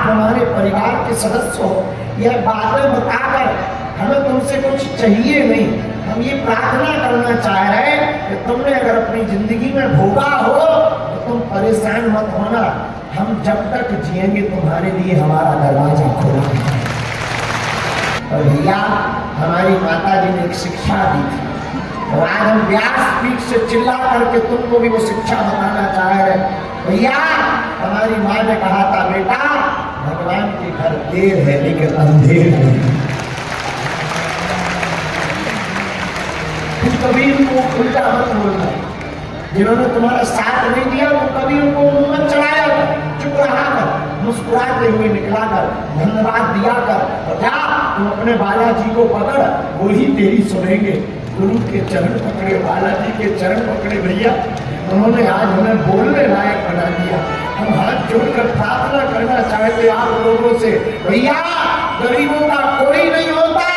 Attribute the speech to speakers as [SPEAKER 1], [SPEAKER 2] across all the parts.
[SPEAKER 1] हमारे परिवार के सदस्य हो, यह बातें बताकर हमें तुमसे कुछ चाहिए नहीं। हम ये प्रार्थना करना चाह रहे हैं कि तुमने अगर अपनी जिंदगी में भोगा हो तो तुम परेशान मत होना। हम जब तक जिएंगे तुम्हारे लिए हमारा दरवाजा खोला है। और भैया, हमारी माता जी ने एक शिक्षा दी थी और आज हम व्यासपीठ से चिल्ला करके तुमको भी वो शिक्षा बताना चाह रहे हैं। भैया, हमारी माँ ने कहा था, बेटा भगवान के घर देर है लेकिन अंधेर नहीं। कभी उनको उल्टा मत बोलना। जिन्होंने तुम्हारा साथ नहीं दिया तो कभी उनको मुंह मत चढ़ाया, चुप रहा कर, मुस्कुराते हुए निकला कर, धन्यवाद दिया कर। और जा, तुम अपने बालाजी को पकड़, वो ही तेरी सुनेंगे। गुरु के चरण पकड़े, बालाजी के चरण पकड़े भैया, उन्होंने आज हमें बोलने लायक बना दिया। हम हाथ जोड़कर प्रार्थना करना चाहते आप लोगों से, भैया गरीबों का कोई नहीं होता,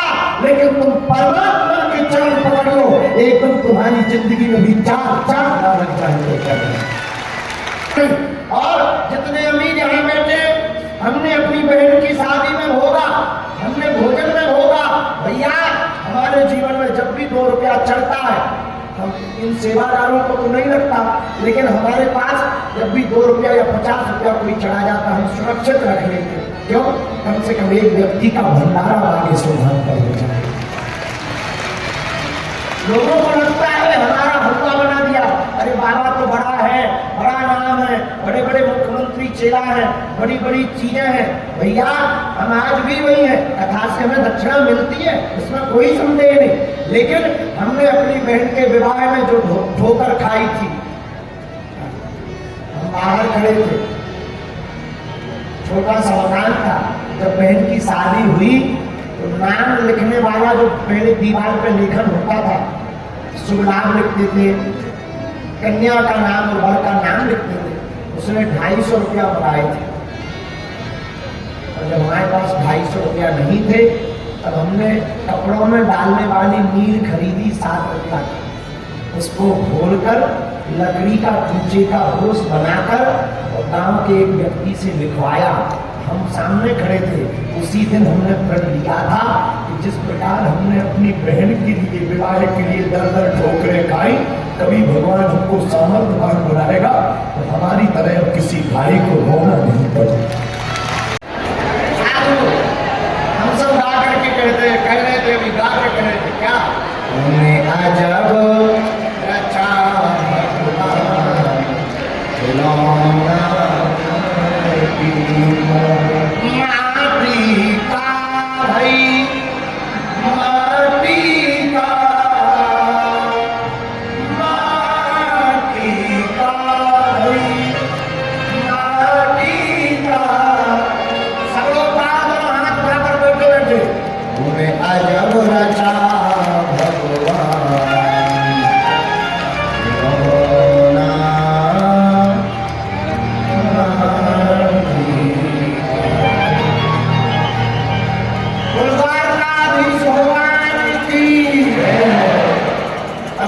[SPEAKER 1] लेकिन तुम परमात्मा के चरण पकड़ लो, एकदम तुम्हारी जिंदगी में भी चार चार लग जाएंगे। और जितने अमीर यहाँ बैठे, हमने अपनी बहन की शादी में होगा, हमने भोजन में होगा। भैया, हमारे जीवन में जब भी 2 रुपया चढ़ता है, हम इन सेवादारों को तो नहीं लगता, लेकिन हमारे पास जब भी 2 रुपया या 50 रुपया कोई चढ़ा जाता, हम सुरक्षित रख लेंगे। क्यों? कम से कम एक व्यक्ति का भंडारा आगे से उधार कर हो जाए। लोगों को लगता है हमारा हलवा बना दिया, अरे बाबा तो बड़ा है, बड़ा नाम है, बड़े बड़े मुख्यमंत्री चेला है, बड़ी बड़ी चीजें हैं। भैया, हम आज भी वही है, कथा से हमें दक्षिणा मिलती है, इसमें कोई संदेह नहीं, लेकिन हमने अपनी बहन के विवाह में जो ठोकर खाई थी, हम बाहर खड़े थे, छोटा सा मकान था। जब बहन की शादी हुई तो नाम लिखने वाला जो पहले दीवार पे लेखन होता था, शुभ लाभ लिखते थे, कन्या का नाम और वर का नाम लिखते थे, उसने 250 रुपया बनाए थे। और जब हमारे पास 250 रुपया नहीं थे, तब हमने कपड़ों में डालने वाली नील खरीदी 7 रुपया की। उसको घोलकर लकड़ी का कूचे का होश बनाकर और गांव के एक व्यक्ति से लिखवाया। हम सामने खड़े थे, उसी दिन हमने प्रण लिया था कि जिस प्रकार हमने अपनी बहन के लिए विवाह के लिए दर ठोकरें खाई, कभी भगवान हमको सामर्थ्यवान बनाएगा तो हमारी तरह किसी भाई को रोना नहीं पड़ेगा। हम सब गा करके कह रहे थे, अभी गा के कह रहे थे, क्या अजब रचा भगवान खिलौना माटी का भाई, माटी का, माटी का भाई, माटी का। सब लोग हाथ बराबर बैठे बैठे, तुम्हें अजब रचा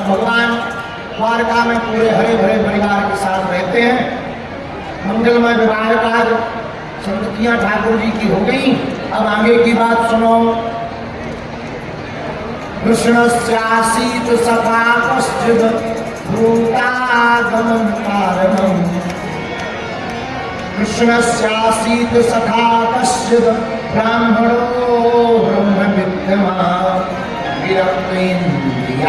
[SPEAKER 1] भगवान द्वारका में पूरे हरे भरे परिवार के साथ रहते हैं। मंगलमय विवाह कार्य संगतियां ठाकुर जी की हो गई। अब आगे की बात सुनो। कृष्णस्यासीत सखा कश्चिद भूतागमन कारणम, कृष्णस्यासीत सखा कश्चिद ब्राह्मणो ब्रह्म विद्यमान विरक्तेन्द्रियार्थेषु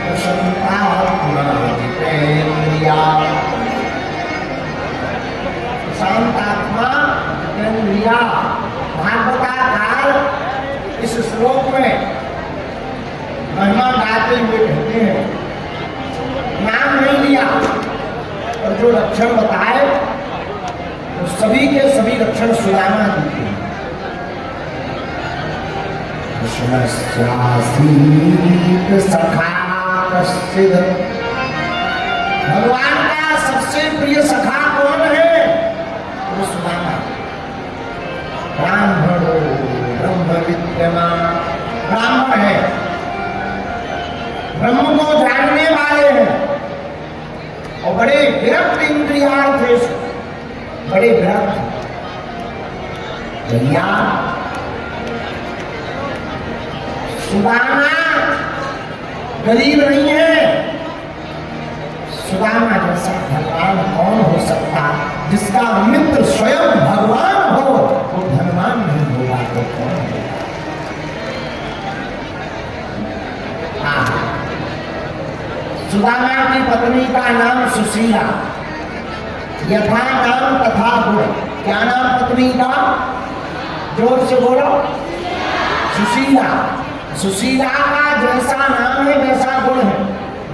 [SPEAKER 1] प्रशांतात्मा जितेन्द्रिया। शांतात्मा जितेन्द्रिया। भागवताकार इस श्लोक में महिमा गाते हुए कहते हैं, नाम नहीं लिया और जो लक्षण बताए तो सभी के सभी लक्षण सुदामा जी के। कृष्णस्यासीत सखा कश्चिद, भगवान का सबसे प्रिय सखा कौन है? वो सुदामा। ब्राह्मणो ब्रह्म विद्यमान, ब्राह्मण है, ब्रह्म को जानने वाले हैं और बड़े विरक्त इंद्रियार्थ, बड़े विरक्त भैया सुदामा गरीब नहीं है। सुदामा जैसा भगवान कौन हो सकता? जिसका मित्र स्वयं भगवान हो वो धनवान नहीं होगा तो कौन होगा? सुदामा की पत्नी का नाम सुशीला, यथा नाम तथा गुण। क्या नाम पत्नी का? जोर से बोलो। सुशीला। सुशीला का जैसा नाम है वैसा गुण है।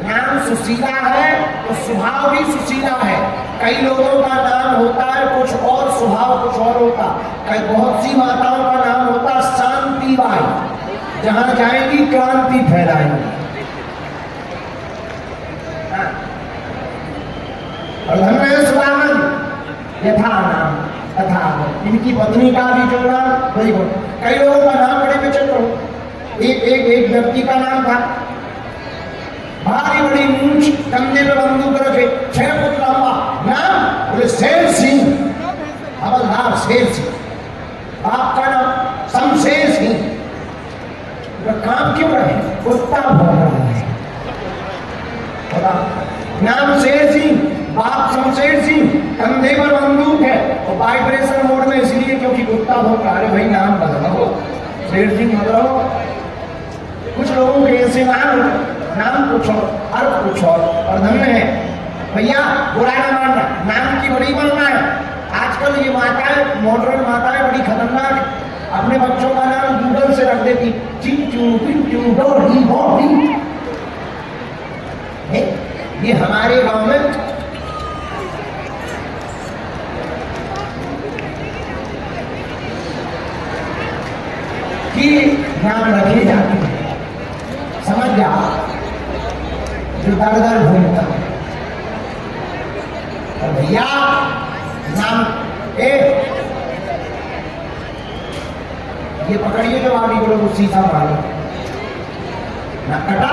[SPEAKER 1] नाम सुशीला है तो स्वभाव भी सुशीला है। कई लोगों का नाम होता है कुछ और, स्वभाव कुछ और होता। कई बहुत सी माताओं का नाम होता शांति बाई, जहां जाएंगी क्रांति फैलाएंगी। और धन्य सुदामा यथा नाम तथा गुण। इनकी पत्नी का भी जो नाम वही गुण। कई लोगों का नाम बड़े विचित्र हो। एक व्यक्ति का नाम था भारी बड़ी मूंछ, कंधे पे बंदूक रखे, 6 फुट लंबा, नाम बोले शेर सिंह, हवलदार शेर सिंह। आपका नाम शमशेर सिंह। काम क्यों रहे? कुत्ता भौंक रहा है। नाम शेर सिंह, बाप शमशेर सिंह, कंधे पर बंदूक है और वाइब्रेशन मोड में, इसलिए क्योंकि कुत्ता भौंक रहा है। भाई नाम बदलो, शेर सिंह बदलो। कुछ लोगों के ऐसे नाम कुछ और, अर्थ कुछ और धन्य है। भैया बुरा ना मानना, नाम की बड़ी महिमा है। आजकल ये माताएं, मॉडर्न माताएं बड़ी खतरनाक है। अपने बच्चों का नाम गूगल से रख देती, चिंचू पिंचू डोरी बॉबी। ये हमारे गांव में कि नाम रखे जाते हैं। समझ जा जो दर दर घूमता। और भैया नाम ये पकड़िए जो आगे को लोग सीधा मारो ना कटा।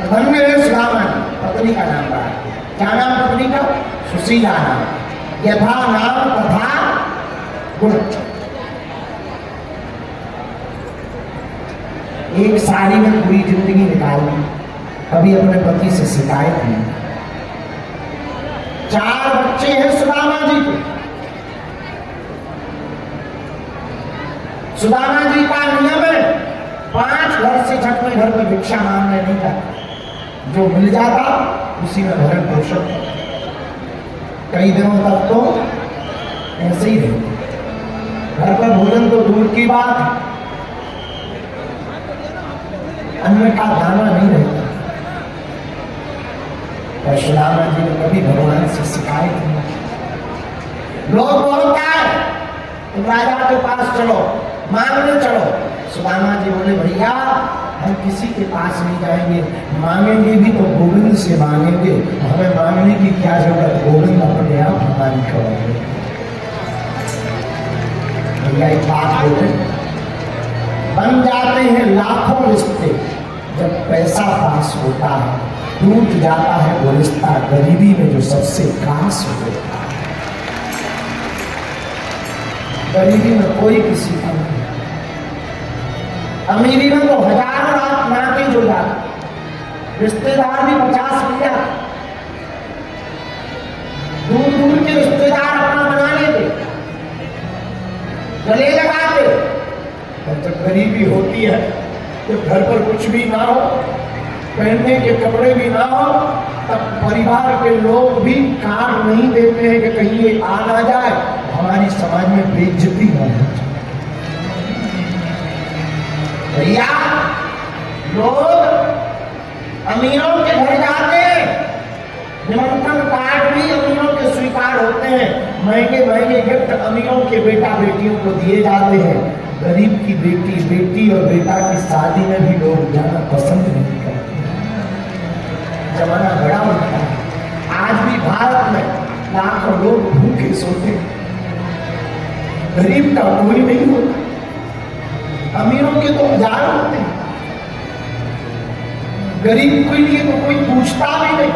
[SPEAKER 1] धन्य है सुदामा, पत्नी का नाम रहा। क्या नाम पत्नी का? सुशीला नाम। यथा नाम तथा गुण। एक साड़ी में पूरी जिंदगी निकाली, कभी अपने पति से शिकायत नहीं। 4 बच्चे हैं सुदामा जी के। सुदामा जी का नियम है 5 घर से छठ में घर में भिक्षा मांगने नहीं जाता। जो मिल जाता उसी में भरण पोषण। कई दिनों तक तो ऐसे ही रहते। घर पर भोजन तो दूर की बात, अन्न का दाना नहीं रहता। और सुदामा जी ने कभी भगवान से शिकायत नहीं। लोग बोलता है तुम राजा के पास चलो, मांगने चलो। सुदामा जी बोले भैया हम किसी के पास नहीं जाएंगे, मांगेंगे भी तो गोविंद से मांगेंगे। हमें मांगने की क्या जरूरत, गोविंद अपने आप हमारी खबर। भैया एक बात बोले, बन जाते हैं लाखों रिश्ते जब पैसा पास होता है, टूट जाता है वो रिश्ता गरीबी में जो सबसे खास होता है। गरीबी में कोई किसी का नहीं, अमीरी में तो हजारों नाते जुड़ जाते, रिश्तेदार भी 50 मिल जाते। दूर दूर के रिश्तेदार अपना बना लेते, गले लगाते। और जब गरीबी होती है, जब घर पर कुछ भी ना हो, पहनने के कपड़े भी ना हो, तब परिवार के लोग भी कार्ड नहीं देते हैं कि कहीं ये आ ना जाए, हमारी समाज में बेइज्जती ना हो। भैया लोग अमीरों के घर जाते हैं, निमंत्रण कार्ड भी अमीरों के स्वीकार होते हैं, महंगे महंगे गिफ्ट अमीरों के बेटा बेटियों को दिए जाते हैं। गरीब की बेटी और बेटा की शादी में भी लोग जाना पसंद नहीं करते। जमाना बड़ा होता है। आज भी भारत में लाखों लोग भूखे सोते हैं, गरीब का कोई नहीं होता। अमीरों के तो हजार होते हैं, गरीब के लिए तो कोई पूछता भी नहीं।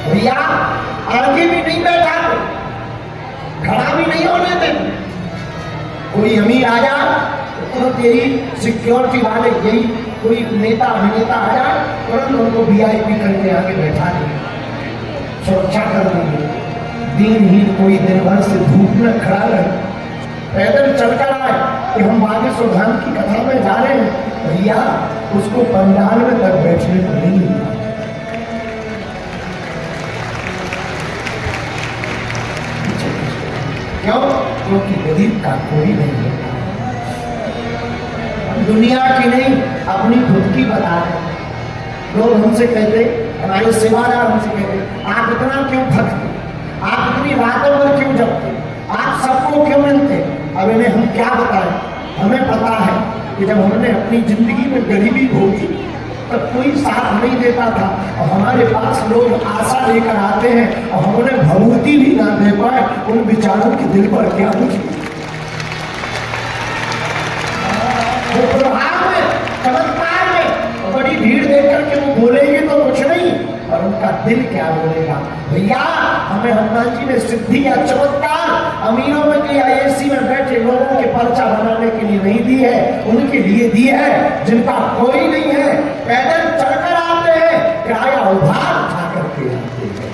[SPEAKER 1] भैया आगे भी नहीं बैठाते, कोई अमीर आ जाए तो तुरंत यही सिक्योरिटी वाले, यही कोई नेता अभिनेता आ जाए, तुरंत उनको VIP करके आगे बैठा देंगे, सुरक्षा कर देंगे। दिनहीन कोई दिन भर से धूप में खड़ा रहे, पैदल चलकर आए कि हम बागेश्वर धाम की कथा में जा रहे हैं, भैया उसको पंडाल में तक बैठने को नहीं मिलता। क्यों? क्योंकि गरीब का कोई नहीं है। दुनिया की नहीं, अपनी खुद की बता रहे। लोग हमसे कहते, हमारे सेवादार हमसे कहते, आप इतना क्यों थकते, आप इतनी रातों भर क्यों जगते, आप सबको क्यों मिलते? अब इन्हें हम क्या बताएं? हमें पता है कि जब हमने अपनी जिंदगी में गरीबी भोगी तब कोई साथ नहीं देता था, और हमारे पास लोग आशा लेकर आते हैं और हम उन्हें भभूति भी ना दे पाए, उन विचारों के दिल पर क्या मुझे प्रभाव में, चमत्कार में बड़ी भीड़ देख करके वो बोलेंगे तो कुछ नहीं, और उनका दिल क्या बोलेगा? भैया हमें हनुमान जी ने सिद्धि या चमत्कार अमीरों में या AC में बैठे लोगों के पर्चा बनाने के लिए नहीं दी है, उनके लिए दी है जिनका कोई नहीं है, पैदल चलकर आते हैं, किराया उधार उठा करके आते हैं।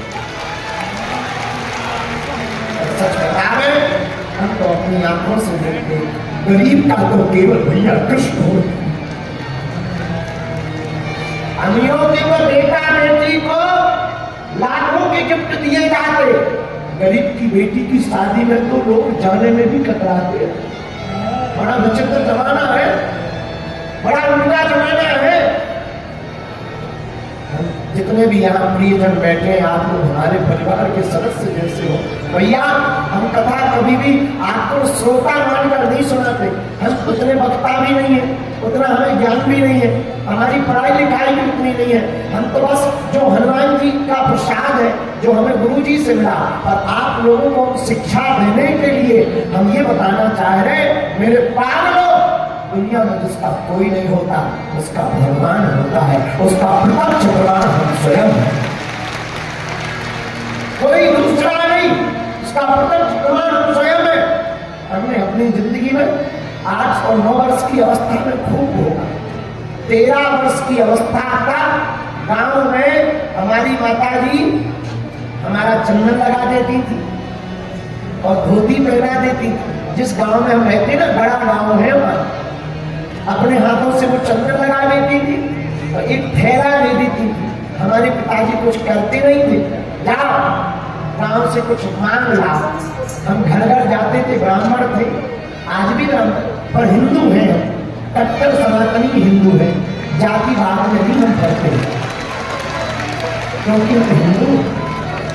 [SPEAKER 1] सच बता रहे, हम तो अपनी आंखों से देखते, गरीब का तो केवल भैया कृष्ण हो। अमीरों के तो बेटा बेटी को लाखों के गिफ्ट दिए जाते, गरीब की बेटी की शादी में तो लोग जाने में भी कतराते हैं। बड़ा विचित्र जमाना है, बड़ा उल्टा जमाना है। जितने भी यहाँ प्रियजन बैठे हैं, आप लोग हमारे परिवार के सदस्य जैसे हो। भैया हम कथा कभी भी आपको श्रोता मानकर नहीं सुनाते, हम उतने वक्ता भी नहीं है, उतना हमें ज्ञान भी नहीं है, हमारी पढ़ाई लिखाई भी उतनी नहीं है। हम तो बस जो हनुमान जी का प्रसाद है, जो हमें गुरु जी से मिला, और आप लोगों को शिक्षा देने के लिए हम ये बताना चाह रहे, मेरे पागलों, दुनिया में जिसका कोई नहीं होता उसका भगवान होता है, उसका प्रत्यक्ष प्रमाण हम स्वयं है, कोई दूसरा नहीं, उसका प्रत्यक्ष प्रमाण हम स्वयं है। हमने अपनी जिंदगी में 8 और 9 वर्ष की अवस्था में खूब भोगा। 13 वर्ष की अवस्था तक गांव में हमारी माता जी हमारा चंदन लगा देती थी और धोती पहना देती थी। जिस गांव में हम रहते ना, बड़ा गांव है वहां, अपने हाथों से वो चंदन लगा देती थी और एक थैला दे देती थी। हमारे पिताजी कुछ करते नहीं थे, जाओ गांव से कुछ मांग लाओ। हम घर घर जाते थे, ब्राह्मण थे, आज भी ब्राह्मण, पर हिंदू है, कट्टर सनातनी हिंदू है, जाति भाव में नहीं हम करते हैं, क्योंकि हम हिंदू।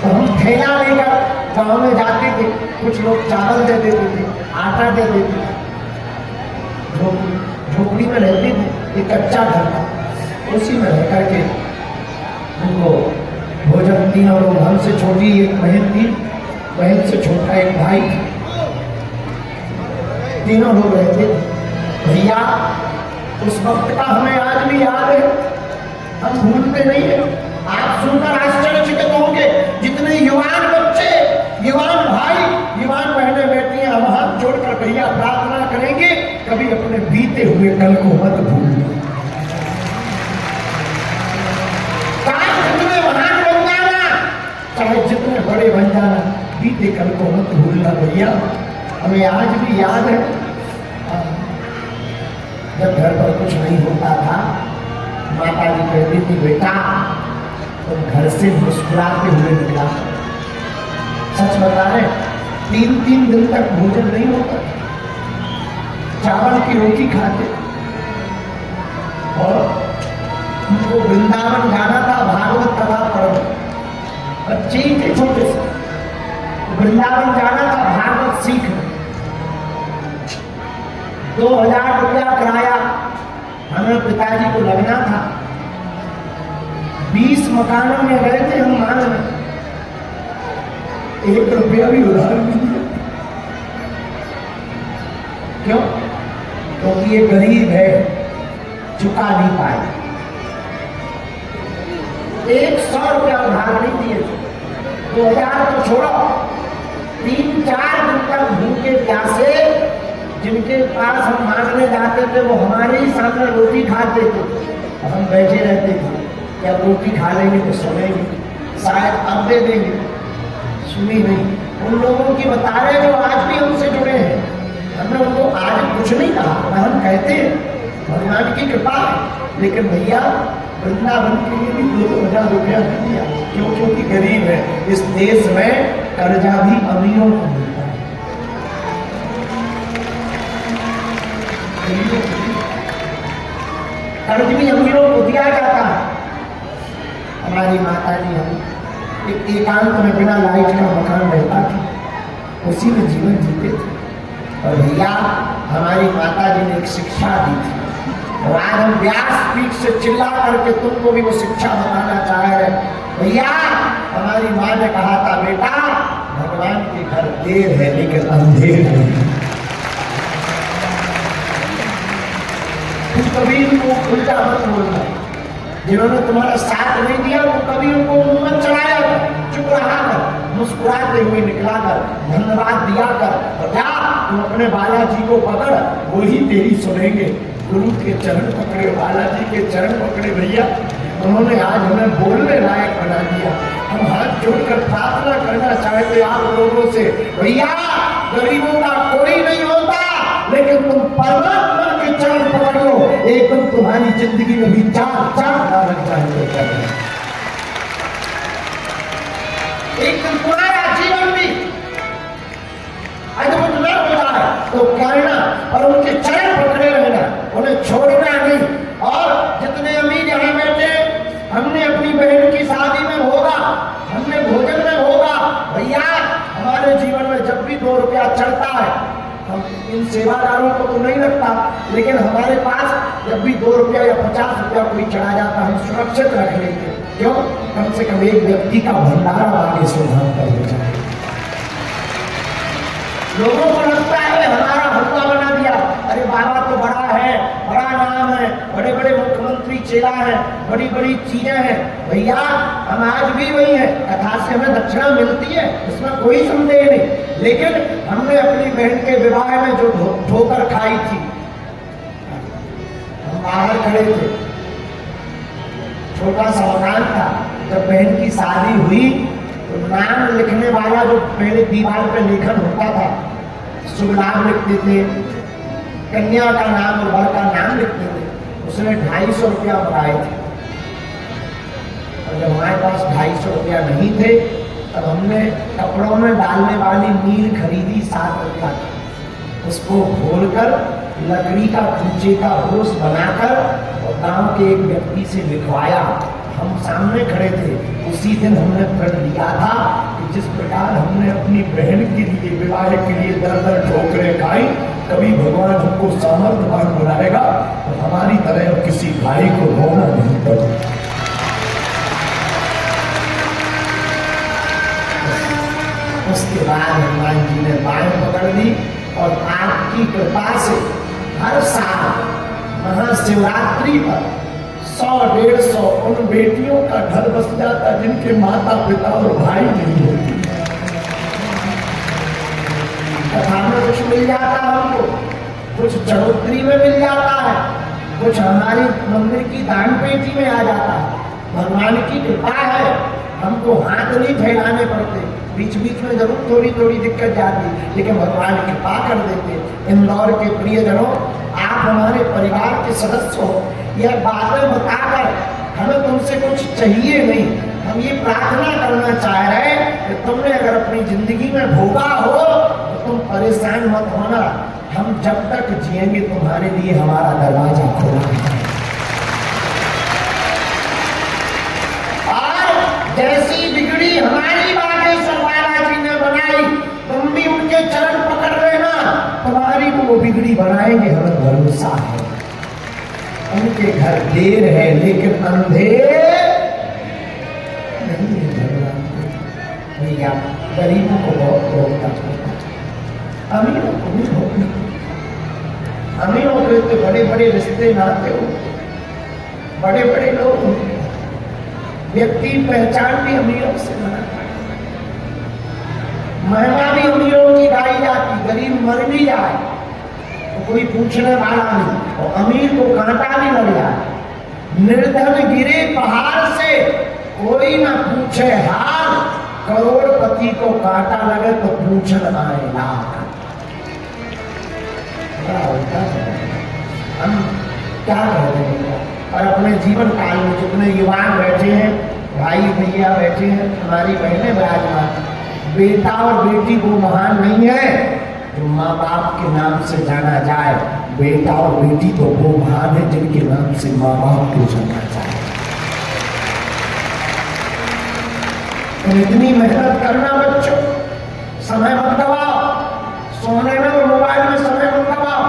[SPEAKER 1] तो हम थैला लेकर गांव में जाते थे, कुछ लोग चावल दे देते थे, आटा दे देते थे, झोपड़ी में रहते थे, एक कच्चा घर था, उसी में रह करके उनको भोजन, तीनों लोग, हमसे छोटी एक बहन थी, बहन से छोटा एक भाई था, तीनों लोग रहते थे। भैया उस वक्त का हमें आज भी याद है, हम भूलते नहीं है। आप सुनकर आश्चर्यचकित होंगे, जितने युवान बच्चे, युवान भाई, युवान बहनें बैठी हैं, हम हाथ जोड़कर भैया प्रार्थना करेंगे, कभी अपने बीते हुए कल को मत भूलना। चाहे जितने महान बन जाना, चाहे जितने बड़े बन जाना, बीते कल को मत भूलना। भैया हमें आज भी याद है, जब घर पर कुछ नहीं होता था, माता जी कहती थी, बेटा तुम घर से मुस्कुराते हुए निकला। सच बता रहे, 3-3 दिन तक भोजन नहीं होता, चावल की रोटी खाते, और उनको वृंदावन जाना था, भागवत कथा पढ़ो, बच्चे ही थे छोटे से, वृंदावन जाना था भागवत सीखने। 2000 रुपया किराया हमें पिताजी को लगना था। 20 मकानों में गए थे हम मांगने, 1 रुपया भी उधार नहीं दिया। क्यों? क्योंकि ये गरीब है, चुका नहीं पाए। 100 रुपया उधार नहीं दिए, 2000 तो छोड़ो, 3-4 दिन तक भूखे प्यासे जिनके पास हम मांगने जाते थे वो हमारे ही सामने रोटी खाते थे, हम बैठे रहते थे कि अब रोटी खा लेंगे तो सुनेंगे, शायद अब दे देंगे, सुनी नहीं। उन लोगों की बता रहे जो आज भी हमसे जुड़े हैं, हमने उनको आज कुछ नहीं कहा, ना हम कहते हैं भगवान की कृपा है, लेकिन भैया वृंदावन के लिए भी 2,000 रुपया नहीं दिया, क्यों? क्योंकि गरीब है। इस देश में कर्जा भी अमीरों को मिलता है, कर्ज भी अमीरों को दिया जाता है। हमारी माता जी हम एक एकांत में बिना लाइट का मकान रहता था, उसी में जीवन जीते थे। और भैया हमारी माता जी ने एक शिक्षा दी थी, और आज हम व्यासपीठ से चिल्ला करके तुमको भी वो शिक्षा बताना चाह रहे। भैया हमारी माँ ने कहा था, बेटा भगवान के घर देर है लेकिन अंधेर नहीं। तुम कभी उनको उल्टा मत बोलना, जिन्होंने तुम्हारा साथ नहीं दिया तो कभी उनको मुंह चढ़ाया कर, चुप रहा कर, मुस्कुराते हुए निकला कर, धन्यवाद दिया कर, और जा तुम अपने बालाजी को पकड़, वो ही तेरी सुनेंगे। गुरु के चरण पकड़े, बालाजी के चरण पकड़े भैया, उन्होंने आज हमें बोलने लायक बना दिया। हम हाथ जोड़कर प्रार्थना करना चाहते आप लोगों से, भैया गरीबों का कोई नहीं होता, लेकिन तुम परमात्मा के चरण पकड़ लो, एकदम तुम्हारी जिंदगी में भी चार लग जाएंगे, एकदम तुम्हारा जीवन भी अद्भुत न हो जाए तो करना, और उनके चरण पकड़े रहना, उन्हें छोड़ना नहीं। और जितने अमीर यहाँ बैठे, हमने अपनी बहन की शादी में होगा, हमने भोजन में होगा, भैया हमारे जीवन में जब भी 2 रुपया चढ़ता है, हम इन सेवादारों को तो नहीं लगता, लेकिन हमारे पास जब भी 2 रुपया या 50 रुपया कोई चढ़ा जाता है, हम सुरक्षित रख लेते। क्यों? कम से कम एक व्यक्ति का भंडारा आगे सुधार कर देता है। लोगों को लगता है हमारा हलवा बना दिया, अरे बाबा तो बड़ा है, बड़ा नाम है, बड़े बड़े मुख्यमंत्री चेला है, बड़ी बड़ी चीजें हैं। भैया हम आज भी वही है, कथा से हमें दक्षिणा मिलती है, इसमें कोई संदेह नहीं, लेकिन हमने अपनी बहन के विवाह में जो ठोकर खाई थी, हम बाहर खड़े थे, छोटा सा मकान था, जब बहन की शादी हुई तो नाम लिखने वाला जो पहले दीवार पे लेखन होता था, शुभ नाम लिखते थे, कन्या का नाम और वर का नाम लिखते थे, उसने 250 रुपया बनाए थे। और जब हमारे पास 250 रुपया नहीं थे, तब हमने कपड़ों में डालने वाली मील खरीदी 7 रुपया, उसको खोलकर लकड़ी का कूचे का होश बनाकर और गांव के एक व्यक्ति से लिखवाया। हम सामने खड़े थे, उसी दिन हमने प्रण लिया था कि जिस प्रकार हमने अपनी बहन के लिए विवाह के लिए दर ठोकरें खाई, कभी भगवान हमको सामर्थ्यवान बनाएगा और हमारी तरह किसी भाई को रोना नहीं पड़ेगा। उसके बाद हनुमान जी ने बाण पकड़ ली, और आपकी कृपा से हर साल महाशिवरात्रि पर 100-150 उन बेटियों का घर बस जाता जिनके माता पिता और भाई नहीं होते। कथा में कुछ मिल जाता हमको, कुछ चढ़ोतरी में मिल जाता है, कुछ हमारी मंदिर की दान पेटी में आ जाता है। भगवान की कृपा है, हमको हाथ नहीं फैलाने पड़ते, बीच बीच में जरूर थोड़ी थोड़ी दिक्कत जाती, लेकिन भगवान कृपा कर देते। इंदौर के प्रियजनों, आप हमारे परिवार के सदस्य हो, यह बातें बताकर हमें तुमसे कुछ चाहिए नहीं, हम ये प्रार्थना करना चाह रहे हैं कि तुमने अगर अपनी जिंदगी में भोगा हो तो तुम परेशान मत होना, हम जब तक जिएंगे तुम्हारे लिए हमारा दरवाजा खोला है। और जैसी बिगड़ी हमारी बागेश्वर बालाजी ने बनाई, तुम भी उनके चरण पकड़ लेना, तुम्हारी वो बिगड़ी बनाएंगे, हमें भरोसा है। उनके घर देर है लेकिन अंधेर नहीं है। भगवान भैया गरीबों को बहुत रोकता छोड़ता, अमीरों को भी रोकना। अमीरों के तो बड़े बड़े रिश्ते नाते हो, बड़े बड़े लोग, व्यक्ति पहचान भी अमीरों से बनाता है, महिमा भी अमीरों की गाई जाती, गरीब मर भी जाए कोई पूछने वाला नहीं, और अमीर को कांटा भी लग जाए। निर्धन गिरे पहाड़ से, कोई ना पूछे हाल, करोड़पति को कांटा लगे तो पूछन आए लाख। हम क्या कह रहे हैं? और अपने जीवन काल में जितने युवान बैठे हैं, भाई भैया बैठे हैं, हमारी बहनें विराजमान, बेटा और बेटी वो महान नहीं है जो माँ बाप के नाम से जाना जाए। बेटा और बेटी तो वो महान है जिनके नाम से माँ बाप को जाना जाए। तो इतनी मेहनत करना बच्चों, समय मत गवाओ, सोने में और मोबाइल में समय मत गवाओ,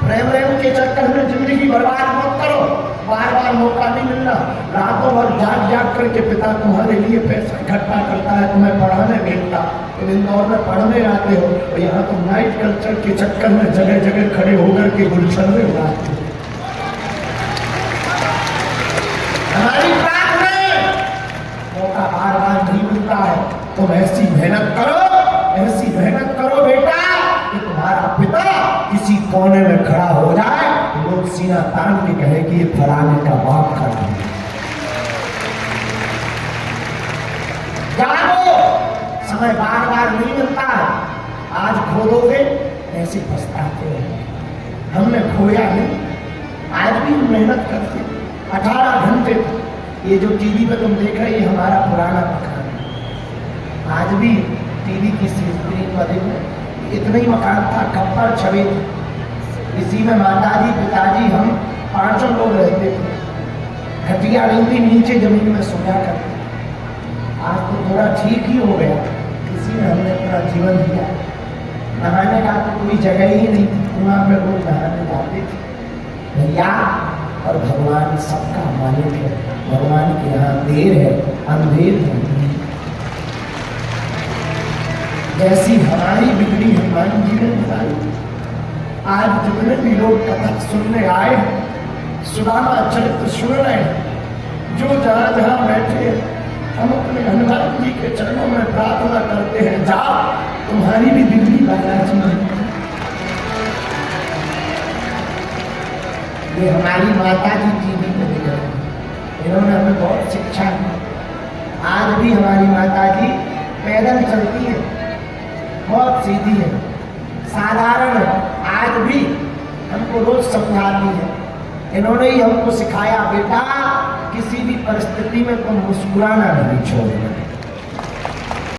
[SPEAKER 1] प्रेम के चक्कर में जिंदगी बर्बाद मत करो। बार बार मौका नहीं मिलना, रातों भर जाग जाग करके पिता तुम्हारे लिए पैसा इकट्ठा करता है, तुम्हें पढ़ाने भेजता, तुम इंदौर में पढ़ने आते हो, और यहाँ तुम नाइट कल्चर के चक्कर में जगह जगह खड़े होकर के गुलशन में उड़ाते हो। हमारी प्रार्थना मौका बार बार नहीं मिलता है, तुम ऐसी मेहनत करो बेटा कि तुम्हारा पिता किसी कोने में खड़ा हो जाए तो लोग सीना तान के कहे कि ये फलाने का बाप खड़ा है। जागो, समय बार बार नहीं मिलता है, आज खो दोगे ऐसे पछताते हो। हमने खोया नहीं, आज भी हम मेहनत करते 18 घंटे। ये जो टीवी पे तुम देख रहे, ये हमारा पुराना मकान है। आज भी टीवी की स्क्रीन पर देखो, इतना ही मकान था, खप्पर छवि, इसी में माताजी पिताजी हम 5 लोग रहते थे। खटिया नहीं थी, नीचे जमीन में सोया करते। आज तो थोड़ा ठीक ही हो गया, इसी में हमने अपना जीवन दिया। नहाने का तो कोई जगह ही नहीं थी, कुआं पे लोग नहाने जाते थे। भैया और भगवान सबका मालिक है, भगवान के यहाँ देर है अंधेर है। जैसी हमारी बिगड़ी हमारी जीवन सारी, आज जितने भी लोग कथा सुनने आए, सुदामा चरित्र सुन रहे हैं, जो जहाँ जहाँ बैठे, हम अपने हनुमान जी के चरणों में प्रार्थना करते हैं, जाओ तुम्हारी भी बिगड़ी बालाजी है। ये हमारी माता जी टीवी में दिख रहे हैं, इन्होंने हमें बहुत शिक्षा दी। आज भी हमारी माता जी पैदल चलती है, बहुत सीधी है, साधारण है, आज भी हमको रोज समझाती है। इन्होंने ही हमको सिखाया, बेटा किसी भी परिस्थिति में तुम मुस्कुराना नहीं छोड़ना।